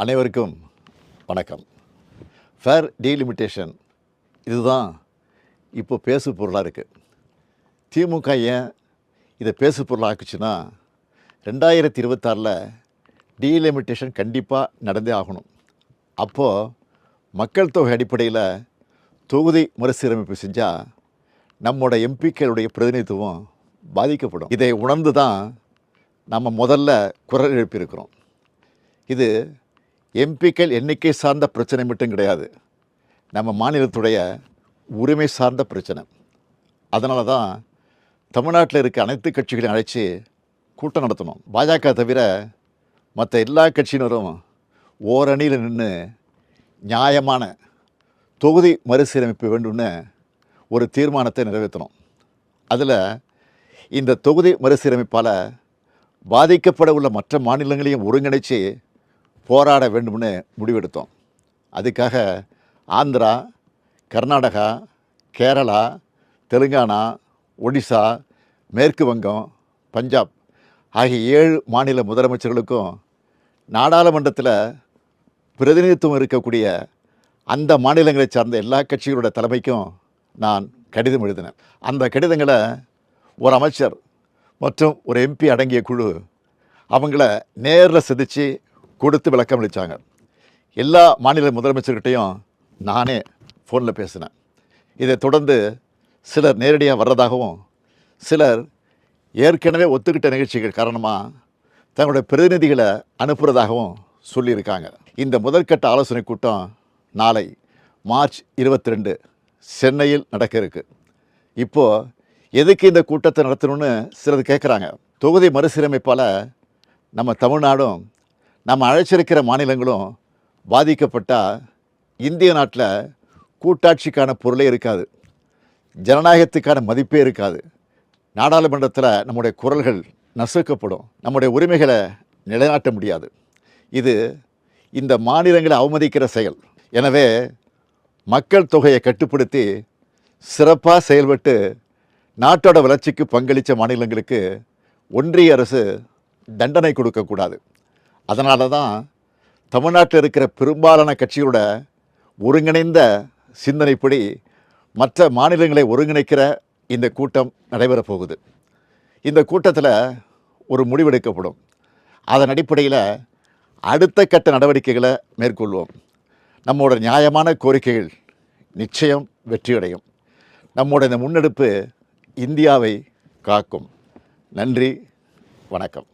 அனைவருக்கும் வணக்கம். Fair delimitation இதுதான் இப்போ பேசு பொருளாக இருக்குது. திமுக ஏன் இதை பேசு பொருளாக ஆக்குச்சுன்னா 2026 டீலிமிட்டேஷன் கண்டிப்பாக நடந்தே ஆகணும். அப்போது மக்கள் தொகை அடிப்படையில் தொகுதி மறுசீரமைப்பு செஞ்சால் நம்மோட எம்பிக்களுடைய பிரதிநிதித்துவம் பாதிக்கப்படும். இதை உணர்ந்து தான் நம்ம முதல்ல குரல் எழுப்பியிருக்கிறோம். இது எம்பிக்கள் எண்ணிக்கை சார்ந்த பிரச்சனை மட்டும் கிடையாது, நம்ம மாநிலத்துடைய உரிமை சார்ந்த பிரச்சனை. அதனால தான் தமிழ்நாட்டில் இருக்க அனைத்து கட்சிகளையும் அழைச்சி கூட்டம் நடத்தணும். பாஜக தவிர மற்ற எல்லா கட்சியினரும் ஓரணியில் நின்று நியாயமான தொகுதி மறுசீரமைப்பு வேண்டும்னு ஒரு தீர்மானத்தை நிறைவேற்றணும். அதில் இந்த தொகுதி மறுசீரமைப்பால் பாதிக்கப்பட உள்ள மற்ற மாநிலங்களையும் ஒருங்கிணைச்சு போராட வேண்டும்னு முடிவெடுத்தோம். அதுக்காக ஆந்திரா, கர்நாடகா, கேரளா, தெலுங்கானா, ஒடிசா, மேற்கு வங்கம், பஞ்சாப் ஆகிய 7 மாநில முதலமைச்சர்களுக்கும் நாடாளுமன்றத்தில் பிரதிநிதித்துவம் இருக்கக்கூடிய அந்த மாநிலங்களை சார்ந்த எல்லா கட்சிகளோட தலைமைக்கும் நான் கடிதம் எழுதினேன். அந்த கடிதங்களை ஒரு அமைச்சர் மற்றும் ஒரு எம்பி அடங்கிய குழு அவங்கள நேரில் சந்தித்து கொடுத்து விளக்கம் அளித்தாங்க. எல்லா மாநில முதலமைச்சர்கிட்டையும் நானே ஃபோனில் பேசினேன். இதை தொடர்ந்து சிலர் நேரடியாக வர்றதாகவும் சிலர் ஏற்கனவே ஒத்துக்கிட்ட நிகழ்ச்சிகள் காரணமாக தங்களுடைய பிரதிநிதிகளை அனுப்புகிறதாகவும் சொல்லியிருக்காங்க. இந்த முதற்கட்ட ஆலோசனை கூட்டம் நாளை மார்ச் 22 சென்னையில் நடக்க இருக்குது. இப்போது எதுக்கு இந்த கூட்டத்தை நடத்தணும்னு சிலர் கேட்குறாங்க. தொகுதி மறுசீரமைப்பால் நம்ம தமிழ்நாடும் நம்ம அழைச்சிருக்கிற மாநிலங்களும் பாதிக்கப்பட்டால் இந்திய நாட்டில் கூட்டாட்சிக்கான பொருளே இருக்காது, ஜனநாயகத்துக்கான மதிப்பே இருக்காது. நாடாளுமன்றத்தில் நம்முடைய குரல்கள் நசுக்கப்படும், நம்முடைய உரிமைகளை நிலைநாட்ட முடியாது. இது இந்த மாநிலங்களை அவமதிக்கிற செயல். எனவே மக்கள் தொகையை கட்டுப்படுத்தி சிறப்பாக செயல்பட்டு நாட்டோட வளர்ச்சிக்கு பங்களித்த மாநிலங்களுக்கு ஒன்றிய அரசு தண்டனை கொடுக்கக்கூடாது. அதனால தான் தமிழ்நாட்டில் இருக்கிற பெரும்பாலான கட்சிகளோட ஒருங்கிணைந்த சிந்தனைப்படி மற்ற மாநிலங்களை ஒருங்கிணைக்கிற இந்த கூட்டம் நடைபெறப் போகுது. இந்த கூட்டத்தில் ஒரு முடிவெடுக்கப்படும். அதன் அடிப்படையில் அடுத்த கட்ட நடவடிக்கைகளை மேற்கொள்வோம். நம்மளோட நியாயமான கோரிக்கைகள் நிச்சயம் வெற்றியடையும். நம்மளோட இந்த முன்னெடுப்பு இந்தியாவை காக்கும். நன்றி, வணக்கம்.